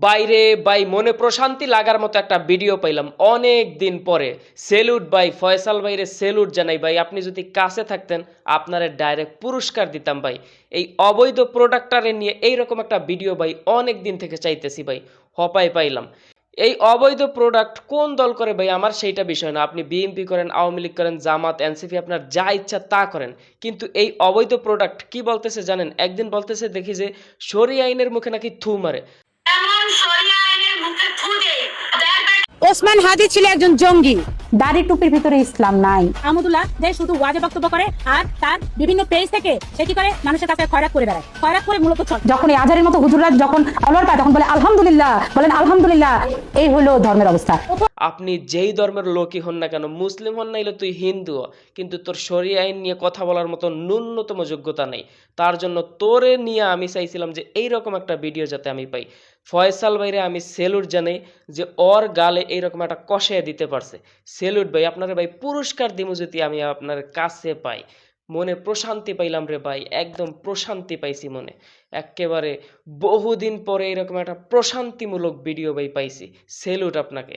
বাইরে ভাই মনে প্রশান্তি লাগার মতো একটা ভিডিও পাইলাম অনেক দিন পরে। সেলুট ভাই, ফয়সাল ভাইরে সেলুট জানাই ভাই। আপনি যদি কাছে থাকতেন আপনারে ডাইরেক্ট পুরস্কার দিতাম ভাই। এই অবৈধ প্রোডাক্টারে নিয়ে এইরকম একটা ভিডিও ভাই অনেক দিন থেকে চাইতেছি ভাই, হপায় পাইলাম। এই অবৈধ প্রোডাক্ট কোন দল করে ভাই আমার সেইটা বিষয় না, আপনি বিএনপি করেন, আওয়ামী লীগ করেন, জামাত, এনসিপি, আপনার যা ইচ্ছা তা করেন, কিন্তু এই অবৈধ প্রোডাক্ট কি বলতেছে জানেন? একদিন বলতেছে দেখি যে শরিয়া আইনের মুখে নাকি থু মারে। ওসমান হাদি ছিল একজন জঙ্গি। দাড়ি টুপির ভিতরে ইসলাম নাই। আহমদুল্লাহ যে শুধু ওয়াজে বক্তব্য করে আর তার বিভিন্ন পেজ থেকে সে কি করে মানুষের কাছে খয়রাত করে বেড়ায়, খয়রাত করে মূলত যখন এই আজহারের মতো হুজুররা যখন অলর পায় তখন বলে আলহামদুলিল্লাহ, বলেন আলহামদুলিল্লাহ। এই হলো ধর্মের অবস্থা। আপনি যেই ধর্মের লোকই হন না কেন, মুসলিম হন নাইলে তুই হিন্দু হ, কিন্তু তোর শরিয়া আইন নিয়ে কথা বলার মতো ন্যূনতম যোগ্যতা নেই। তার জন্য তোরে নিয়ে আমি চাইছিলাম যে এইরকম একটা ভিডিও যাতে আমি পাই। ফয়সাল ভাইরে আমি সেলুট জানাই যে ওর গালে এইরকম একটা কষায় দিতে পারছে। সেলুট ভাই, আপনারে ভাই পুরস্কার দিমু যদি আমি আপনার কাছে পাই। মনে প্রশান্তি পাইলাম রে ভাই, একদম প্রশান্তি পাইছি মনে। একেবারে বহুদিন পরে এরকম একটা প্রশান্তিমূলক ভিডিও ভাই পাইছি। সেলুট আপনাকে।